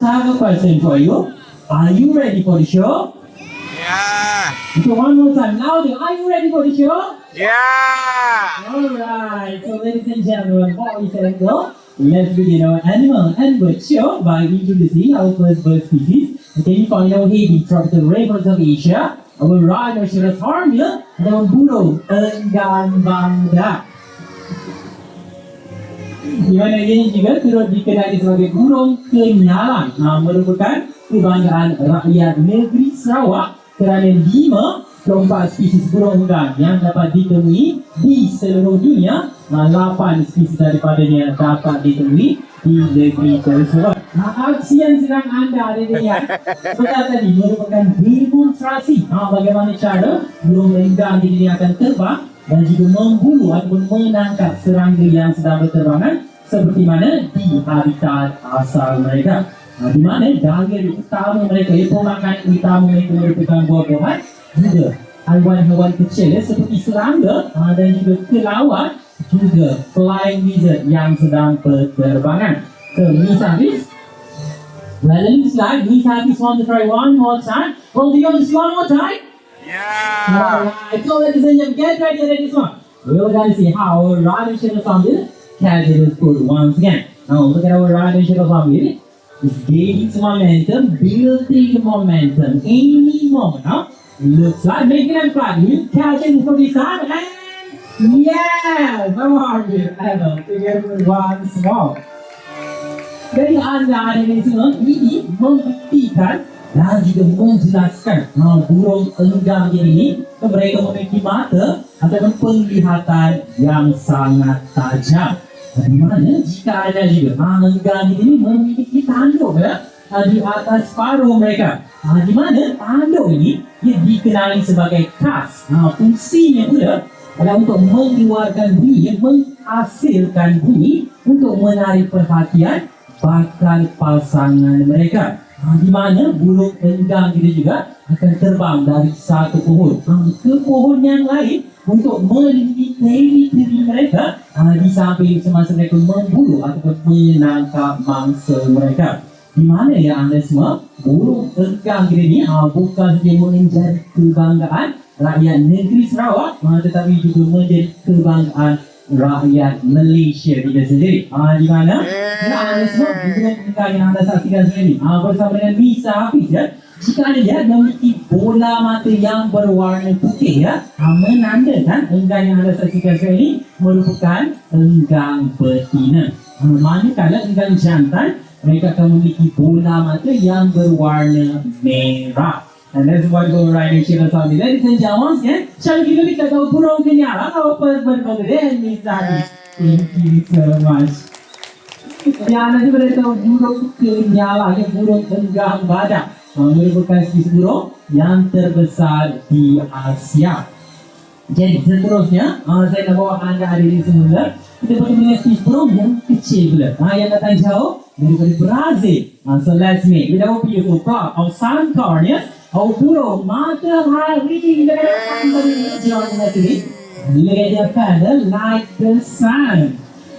have a question for you. Are you ready for the show? Yeah. So one more time. Now, are you ready for the show? Yeah. Alright. So ladies and gentlemen, boys and girls, let's begin our animal and bird show by introducing our first bird species. Can you find our heavy tropical ravens of Asia, our rhinoceros hornbill, and our burung enggan bangda. Di mana ini juga turut dikenali sebagai burung kenyalang, merupakan kebanggaan rakyat negeri Sarawak kerana 5 spesies burung enggan yang dapat ditemui di seluruh dunia. 8 spesies daripadanya dapat ditemui di negeri tersebut. Aksi yang sedang anda ada lihat sebentar tadi merupakan demonstrasi bagaimana cara burung enggan ini akan terbang dan juga memburu ataupun menangkap serangga yang sedang berterbangan seperti mana di habitat asal mereka. Di mana daya utama mereka, pemakan utama mereka merupakan buah-buahan, juga haiwan-haiwan kecil seperti serangga dan juga kelawar, juga flying lizard yang sedang berterbangan. So, Miss Hafiz, well, it looks like Miss Hafiz want to try one more time. Well, do you want to see one more time? Yeah. Alright, so ladies and gentlemen, get ready for this one. We're going to see how our rhinoceros hornbill catches his food once again. Now look at our rhinoceros hornbill. It's gaining some momentum, building momentum. Any moment, looks like making them fly. You catching for this time, and yes, our hornbill ever together once more. Dari anda ada di sini, ini membuktikan dan juga menjelaskan burung enggan ini mereka memiliki mata ataupun penglihatan yang sangat tajam. Di mana jika ada juga enggan ini memiliki tanduk di atas paruh mereka. Di mana tanduk ini ia dikenali sebagai kas. Fungsinya pula adalah untuk mengeluarkan bunyi, menghasilkan bunyi untuk menarik perhatian bakal pasangan mereka. Di mana burung enggan itu juga akan terbang dari satu pohon ke pohon yang lain untuk melindungi teritori mereka di samping semasa mereka memburu ataupun menangkap mangsa mereka. Di mana ya anda semua, burung enggan ini bukan saja menjadi kebanggaan rakyat negeri Sarawak, tetapi juga menjadi kebanggaan rakyat Malaysia kita sendiri. Di mana anda semua burung enggan yang anda saksikan sendiri bersama dengan Miss Hafiz ya. Jika anda lihat memiliki bola mata yang berwarna putih ya, menandakan enggan yang anda saksikan ini merupakan enggan betina. Manakala enggan jantan, mereka akan memiliki bola mata yang berwarna merah. And that's what we're riding Sheila Sami. Ladies and gentlemen, yeah, shall we look at the burung kenyala? Our first bird of the day, Miss Hafiz. Thank you so much. Yang nanti pada tahu burung kenyala, yang burung enggan badak, merupakan spesies burung yang terbesar di Asia. Jadi seterusnya, saya nak bawa anda hari ini semula. Kita bertemu dengan spesies burung yang kecil pula, yang datang jauh daripada Brazil. So let's meet with our beautiful flock of sun corneas, our burung matahari. Look at their feather like the sun.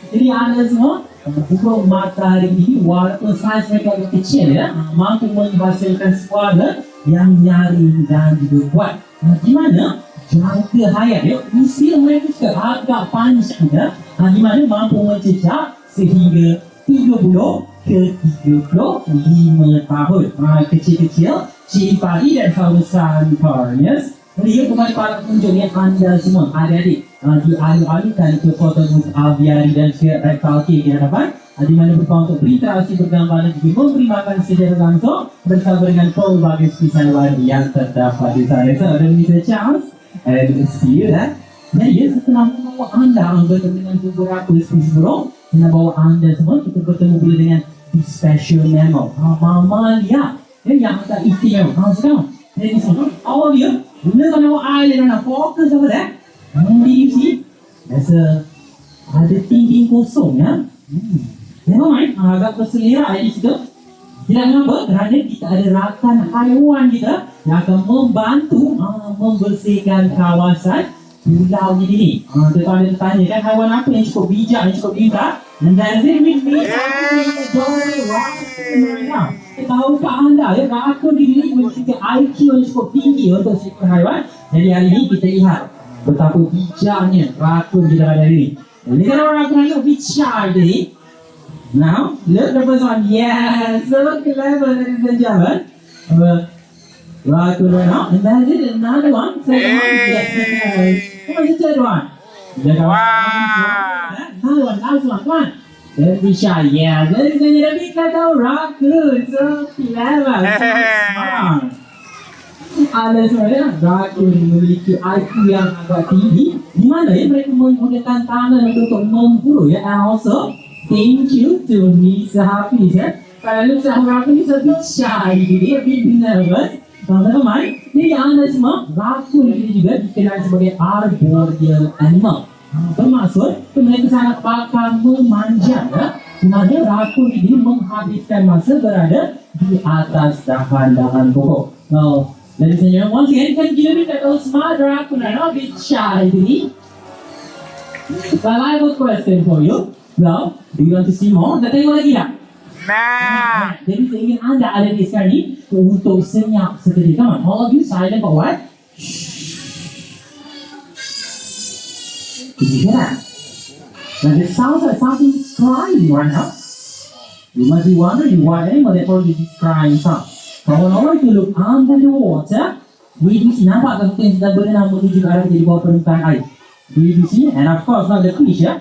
Jadi anda semua, burung matahari ini walaupun saiz mereka agak kecil ya, mampu menghasilkan suara yang nyaring dan juga kuat. Di mana jangka hayat ya, usia mereka juga agak panjang ya, di mana mampu mencecah sehingga 30 ke 35 tahun. Kecil-kecil, ciri padi dan kawasan corneas. Jadi kepada para pengunjung yang anda semua, adik-adik, dialih-alihkan ke foto aviari dan juga reptile di hadapan, di mana berpeluang untuk berinteraksi, bergambar dan juga memberi makan secara langsung bersama dengan pelbagai spesies haiwan yang terdapat di sana. So, dan Mr. Charles, and see you there. Jadi, setelah membawa anda bertemu dengan beberapa spesies burung, saya bawa anda semua kita bertemu pula dengan the special mammal, mamalia, yang agak istimewa. Sekarang, jadi semua, all of you, look on our island and focus over there. Did you see? There's ada tinggi kosong ya. Never mind, agak berselera di situ. Tidak mengapa kerana kita ada rakan haiwan kita yang akan membantu membersihkan kawasan pulau ini. Tuan-tuan tanya kan haiwan apa yang cukup bijak, yang cukup pintar? And that's it with me. Right now. Tahukah anda ya, rakun ini memiliki IQ yang cukup tinggi untuk seekor haiwan. Jadi hari ini kita lihat betapa bijaknya rakun di dalam hari ini. Ini kan orang rakun yang bijak ini. Now, look the first one. Yes, so clever, ladies and gentlemen. Rakun right now. And that's it. Another one. Second one. Yes. What was the third one? Wow. Another one. Last one. Come on. Let's be shy. Yeah, ladies and gentlemen, kita tahu rakun. So clever. So smart. Anda sebenarnya rakun memiliki IQ yang agak tinggi, di mana ya mereka menggunakan tangan untuk memburu ya. And also, thank you to Miss Hafiz ya. Kalau saya rakun ini sedikit shy, jadi a bit nervous. Teman-teman, jadi anda semua rakun ini juga dikenal sebagai arboreal animal. Bermaksud mereka sangat pakar memanjat ya. Di mana rakun ini menghabiskan masa berada di atas dahan-dahan pokok. Now, ladies and gentlemen, once again, can you give me that smart rakun right now? A bit shy, really. Well, I have a question for you. Well, do you want to see more? Kita tengok lagi tak? Nah. Jadi saya ingin anda ada di sekarang ni untuk senyap seketika. Come on, all of you silent for what? Did you hear that? Now it sounds like something is crying right now. You must be wondering what animal that probably is crying sound. Kalau if you look under the water, we bisa nampak sesuatu yang sedang berenang menuju ke arah di bawah permukaan air. Do you see? And of course not the fish ya.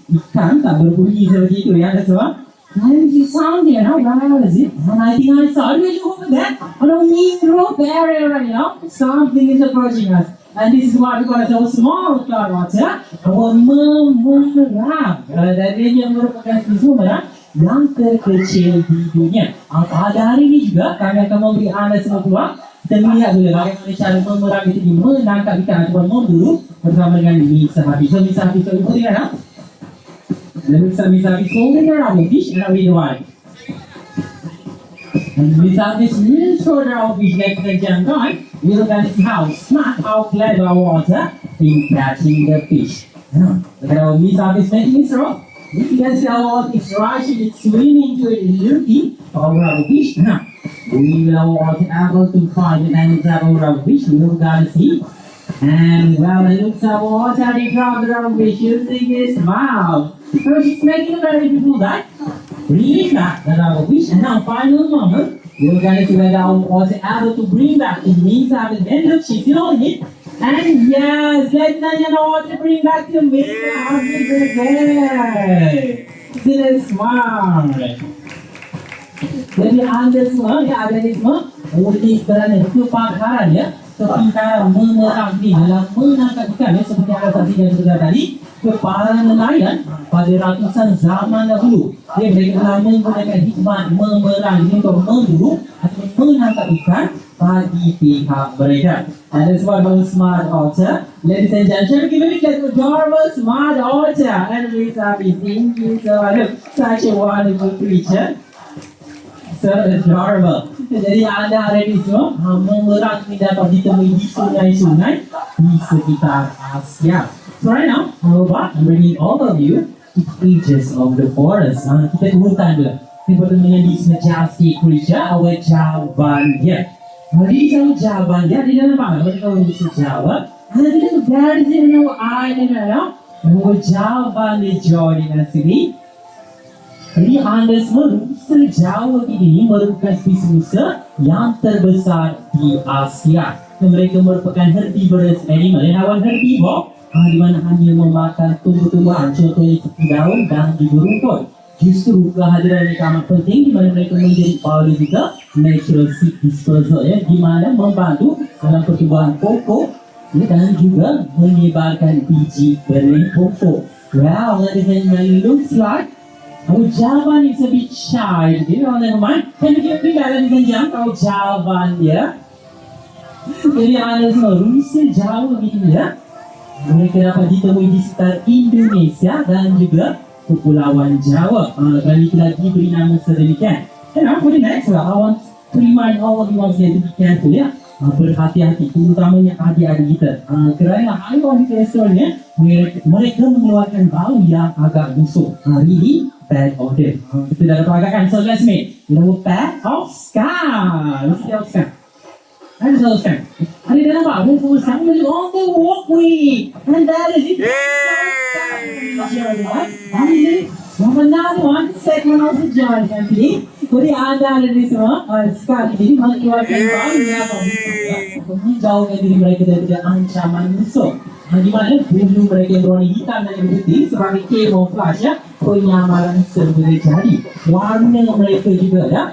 Ikan tak berbunyi seperti itu ya, that's why. Why is it sound here now? Where is it? And I think I saw it over there on a main road area right now. Something is approaching us. And this is what we call as a small cloud water. Our memerang. Dari yang merupakan sumber yang terkecil di dunia. Pada hari ini juga kami akan memberi anda semua peluang. Kita melihat dulu bagaimana cara memerang itu menangkap ikan ataupun memburu bersama dengan Miss Hafiz. So Miss Hafiz, so you put it right now. Miss Hafiz holding around the fish and I'll be the one. And Miss Hafiz will show around the fish like the gentleman. We're going to see how smart, how clever our water in catching the fish. Look at our Miss Hafiz making this rock. You can see how water is rushing, it's swimming to it, looking for our fish. We will water able to find it and grab our fish. We're going to see. And well, it looks like water they dropped around fish using his mouth. So she's making a very beautiful dive. Bringing back the rubber fish. And now, final moment, we're going to see whether our water able to bring back the Miss Hafiz. And look, she's on it. And yes, let's know what to bring back to Miss Hafiz again. This is smart. Jadi anda semua, ya ada di semua, boleh kerana kepakaran ya, kepintaran memerang ni dalam menangkap ikan ya, seperti yang anda saksikan sebentar tadi, kepala nelayan pada ratusan zaman dahulu. Mereka telah menggunakan hikmat memerang ini untuk memburu atau menangkap ikan bagi pihak mereka. And that's why our smart otter, ladies and gentlemen, give me that adorable smart otter. And Miss Hafiz, thank you so much. Such a wonderful creature. So adorable. Jadi anda hari ini semua memerang ini dapat ditemui di sungai-sungai di sekitar Asia. So right now, I'm bringing all of you to the edges of the forest. Kita ke hutan dulu. Kita bertemu dengan this majestic creature, our jawaban dia. Jadi kalau jawaban dia, dia dalam apa? Kalau bisa jawab, ada kita berada di dalam island now. Our jawaban dia joining us ini. Jadi anda semua rusa Jawa ini merupakan spesies rusa yang terbesar di Asia. Mereka merupakan herbivorous animal, haiwan herbivore di mana hanya memakan tumbuh-tumbuhan, contohnya seperti daun dan juga rumput. Justru kehadiran mereka amat penting di mana mereka menjadi biological natural seed dispersal ya, di mana membantu dalam pertumbuhan pokok ya, dan juga menyebarkan biji benih pokok. Well, ladies and gentlemen, looks like our jawaban is a bit shy, you know, never mind. Can you give me that, ladies and gentlemen, our jawaban dia? Jadi anda semua rusa Jawa ini ya, mereka dapat ditemui di sekitar Indonesia dan juga Kepulauan Jawa. Kali itu lagi beri nama sedemikian. And now for the next one, I want to remind all of you once again to be careful ya. berhati-hati, terutamanya adik-adik kita. Kerana haiwan di restoran ni, mereka mengeluarkan bau yang agak busuk. Really bad odor. Kita dah dapat agakkan. So let's make a pair of scarves. Let's see of scarves. Ada satu scarf. Ada dah nampak? Ada satu scarf on the walkway. And that is it. Yay! Another one, segment of the joy family. Jadi anda ada di semua sekali ini mengeluarkan bau yang menjauhkan diri mereka daripada ancaman musuh. Di mana bulu mereka yang berwarna hitam dan putih sebagai camouflage ya, penyamaran serba jadi. Warna mereka juga ya,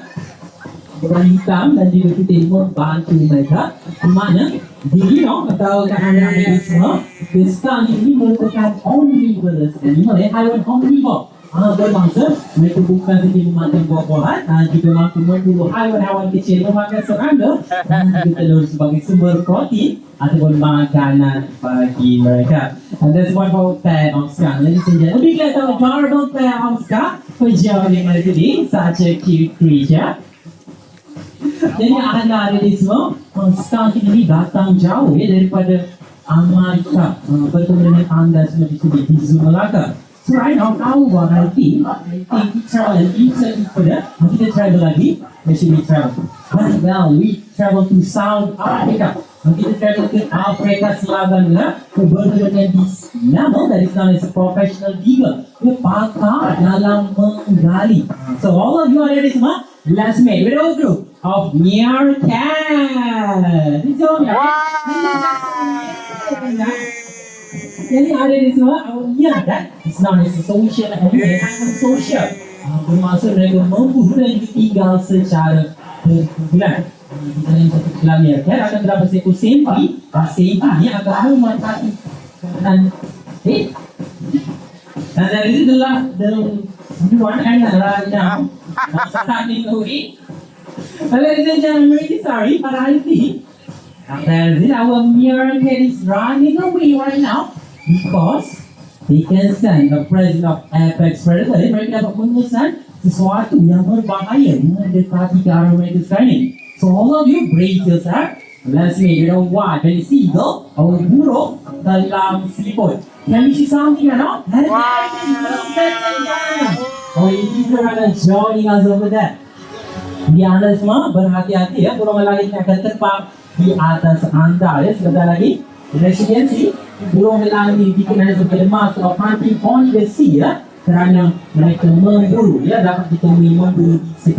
berwarna hitam dan juga putih membantu mereka. Di mana Burung atau anda ada di semua, sekali ini merupakan omnivorous animal ya, haiwan omnivore. Bermangsa, mereka bukan saja memakan buah-buahan, juga mampu memburu haiwan-haiwan kecil memakan serangga dan juga telur sebagai sumber protein ataupun makanan bagi mereka. And that's one for pair of scarf. Ladies and gentlemen, we get an adorable pair of scarf for Jaya today. Such a cute creature. Jadi anda ada di semua, scarf ini datang jauh ya daripada Amerika. Bertemu dengan anda semua di Melaka. So right now, I think we travel recently for that. Kita travel lagi, actually we travel. Well, we travel to South Africa. Kita travel ke Afrika Selatan lah. Bertemu dengan this mammal that is known as a professional digger. Dia pakar dalam menggali. So all of you are ready semua? Let's make a group of MyKad. This is all Jadi ada di semua, MyKad is known as a social animal, haiwan sosial. Bermaksud mereka memburu dan juga tinggal secara berkumpulan. Di dalam satu kelam MyKad akan terdapat seekor sentri. Sentri ni akan memanfaatkan dan dari itu adalah the one and right now starting away. Ladies and gentlemen, I'm really sorry, but I think that our MyKad is running away right now. Because they can send a presence of apex predator. Mereka dapat mengesan sesuatu yang berbahaya mendekati ke arah mereka sekarang ini. So all of you brace yourself. Let's make it a wild and seagull or burung dalam siput. Can you see something or not? Oh, you are joining us over there. Di anda semua berhati-hati ya, burung lain akan terbang di atas anda ya sebentar lagi. As you can see, burung elang ini dikenal sebagai master of hunting on the sea ya, kerana mereka memburu ya, dapat ditemui memburu di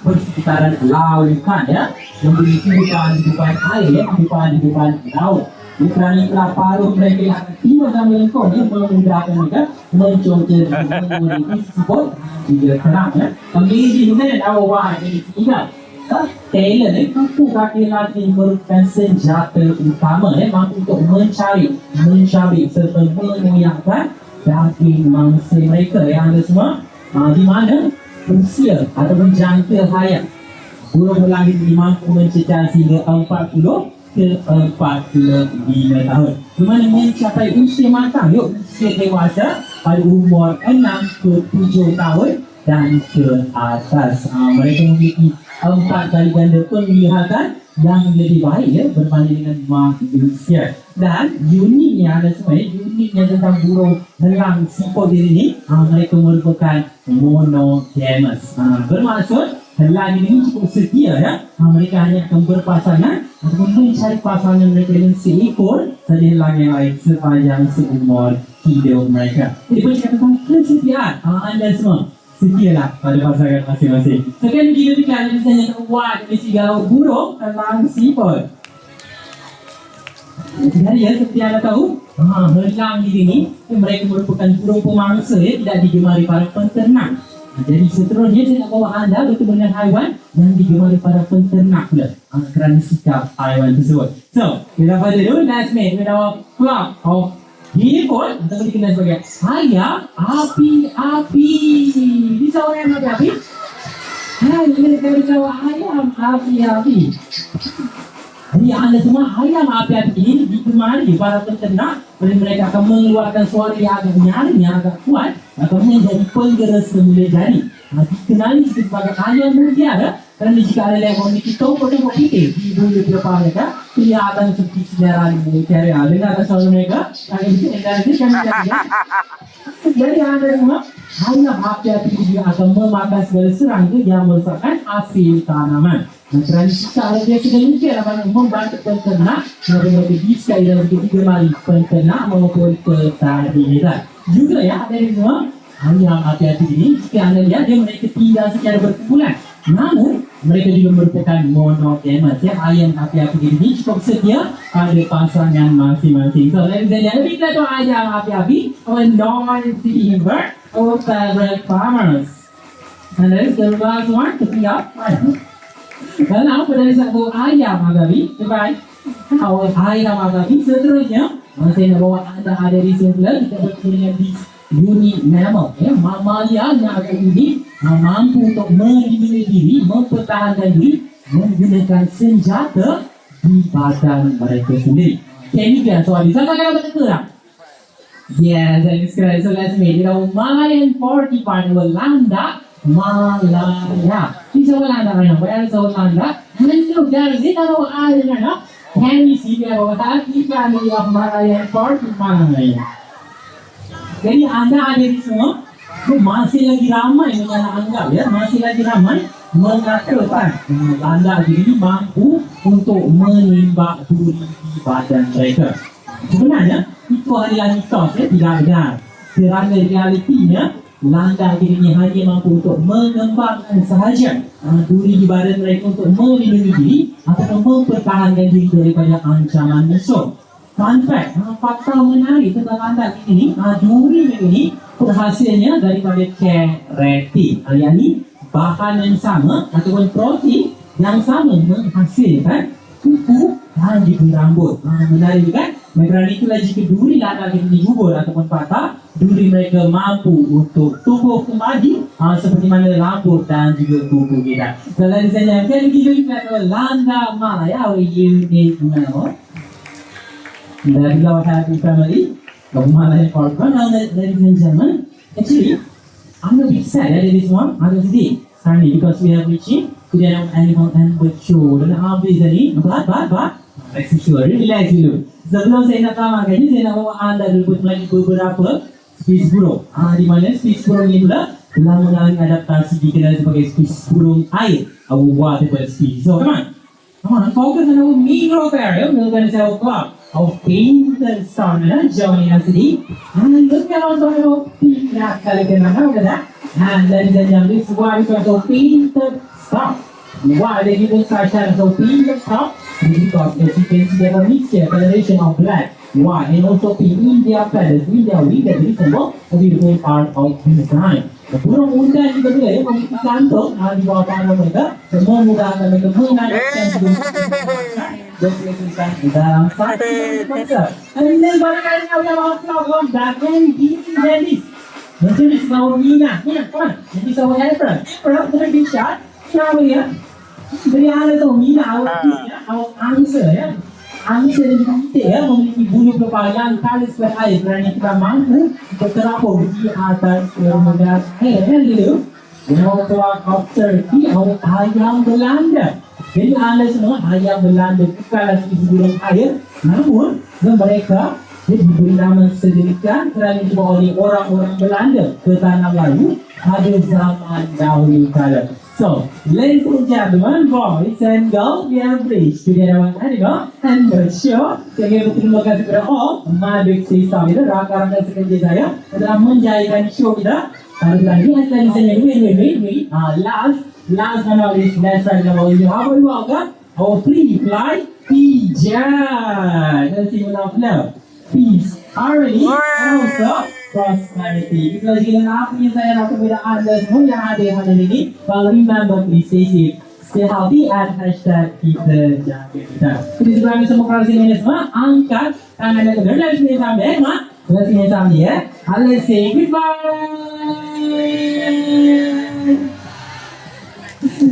persekitaran lautan ya, memburu kehidupan air ya, kehidupan laut. Kerana itulah paruh mereka yang akan tiba dan melengkung ya, memudahkan mereka mencocok menggunakan siput juga terang ya. Amazing that our wife is tinggal. Taylor ni mampu kaki lagi merupakan senjata utama mampu untuk mencari serta mengoyakkan daging mangsa mereka yang ada semua di mana usia ataupun jangka hayat burung melangit ini mampu mencecah sehingga 40 ke 45 tahun, di mana mencapai usia matang usia dewasa pada umur 6 ke 7 tahun dan ke atas. Mereka memiliki 4 kali ganda penglihatan yang lebih baik ya berbanding dengan manusia. Dan uniknya ada semua uniknya tentang burung elang siput ini mereka merupakan monogamous. Bermaksud elang ini cukup setia ya. Mereka hanya akan berpasangan ataupun mencari pasangan mereka dengan seekor saja elang yang lain sepanjang seumur hidup mereka. Jadi bercakap tentang kesetiaan anda semua, setialah pada pasangan masing-masing. Sekian video kita misalnya buat misi galau burung elang siput. Jadi ya, seperti anda tahu, elang di sini mereka merupakan burung pemangsa ya, tidak digemari para penternak. Jadi seterusnya saya nak bawa anda bertemu dengan haiwan yang digemari para penternak pula kerana sikap haiwan tersebut. So, without further ado, let's make with our flock of beautiful atau dikenal sebagai ayam api-api. Di sawah yang api-api? Ini kita bawa ayam api-api. Jadi anda semua ayam api-api ini digemari para penternak oleh mereka akan mengeluarkan suara yang agak nyaring, yang agak kuat atau menjadi penggerak semula jadi. Dikenali sebagai ayam mutiara Kerana jika ada yang memiliki toko-toko kita di bulu depan mereka, kelihatan seperti sejarah militer. Dengar asal mereka, kami itu energi kami jaga. Jadi anda semua hanya hati-hati juga akan memakan segala serangga yang merosakkan hasil tanaman. Dan kerana jika ada dia sudah mungkin akan membantu penternak, mereka bisa dalam ketiga mari penternak maupun petani kita. Juga ya, ada semua hanya hati-hati ini. Jika anda lihat dia mereka tinggal secara berkumpulan. Namun, mereka juga merupakan monogamus ya. Ayam api-api ini cukup setia pada pasangan masing-masing. So, ladies and gentlemen, kita tu ayam api-api or non-city bird or favorite farmers. And then the last one, to be up. Dan apa dari satu ayam api-api? Coba, ayam api-api seterusnya, saya nak bawa anda ada di sebelah, kita bertemu dengan unit mammal ya, mamalia yang akan ini mampu untuk melindungi diri, mempertahankan diri menggunakan senjata di badan mereka sendiri. Okay, ini dia soal. Siapa kena betul tak? Yes, that is correct. So let's make it. Malayan porcupine Walanda Malaya. This is Walanda right now. Where is Walanda? And look, there is it. Can you see there? Happy family of Malayan porcupine. Jadi anda ada di semua, masih lagi ramai yang anggap ya, masih lagi ramai mengatakan anda diri mampu untuk menimbak duri di badan mereka. Sebenarnya itu adalah mitos ya, tidak benar. Kerana realitinya landa diri hanya mampu untuk mengembangkan sahaja duri di badan mereka untuk melindungi diri atau mempertahankan diri daripada ancaman musuh. Fun fact, fakta menarik tentang landak ini, duri ini berhasilnya daripada keratin. Yang bahan yang sama ataupun protein yang sama menghasilkan kuku dan juga rambut. Menarik kan? Kerana itulah jika duri landak ini digubur ataupun patah, duri mereka mampu untuk tumbuh kembali seperti mana rambut dan juga kuku kita. So, ladies and gentlemen, kita landak Malaya, unique mammal. Dari our happy family, Malayan porcupine. Now, ladies and gentlemen, actually, I'm a bit sad that this one, I was today, Sunday, because we are reaching to the animal and mature. Dan habis tadi, but, let's be sure, relax dulu. Sebelum saya nak tamatkan ini, saya nak bawa anda dulu lagi beberapa spesies burung. Di mana spesies burung ini pula telah mengalami adaptasi dikenal sebagai spesies burung air, our water species. So, come on, focus on our microaquarium. We're going to say our club. Our painted stamina joining us today. And look at also our peanut collection. Look at that. And ladies and gentlemen, this is why we call it painted stuff. Why they give us such as a painted stuff? Because as you can see, they have a mixture, coloration of black, white, and also pink in their feathers, in their wings, that resemble a beautiful part of design. Burung muda juga juga ya, memiliki kantung di bawah tangan mereka, memudahkan mereka mengadaptasi berkelanjutan dalam satu konsep. And then barangkali kita akan melakukan bagian di Dennis. Macam ni sebab Mina, come on, jadi sebab April, perhaps kita bisa, kenapa ya? Beri anda tahu Mina, awak angsa ya. Angsa dan kita ya memiliki bulu kepala yang kalis berair kerana kita mampu berterapung di atas permukaan air. Hello, Tuah of Turkey, ayam Belanda. Jadi anda semua ayam Belanda bukanlah spesies burung air, namun mereka diberi nama sedemikian kerana dibawa oleh orang-orang Belanda ke tanah Melayu pada zaman dahulu kala. So, ladies and gentlemen, boys and girls, we have reached to the Haiwan animal and mature. Saya berterima kasih kepada all my big sister kita, rakan-rakan sekerja saya telah menjayakan show kita. Pada bulan ini, ladies and gentlemen, wait. Last but not least, let's try to know you. How about you welcome our free fly pigeon. Let's see what of love, peace, harmony, and also prosperity. Because apa yang saya nak kepada anda semua yang ada hari ini, well, remember please stay safe, stay healthy, and hashtag kita jaga kita. Jadi sebelum kita semua kerasi ini semua, angkat tangan dan kedua, let's say sampai, let's say sampai ya. Let's say goodbye.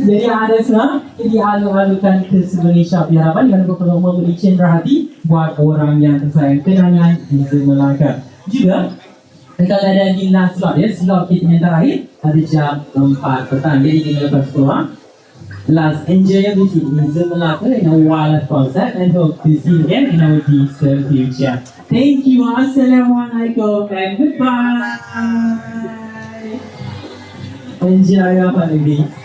Jadi ada semua, jadi halu-halukan ke sebenarnya shop di harapan dengan perlu memberi cendera hati buat orang yang tersayang, kenangan di Melaka. Juga kalau ada di last slot ya, slot kita yang terakhir ada jam 4 petang. Jadi kita lepas keluar Last, enjoy your visit in Melaka in our wildlife concept and hope to see you again in our distant future. Thank you. Assalamualaikum and goodbye. Enjoy your holiday.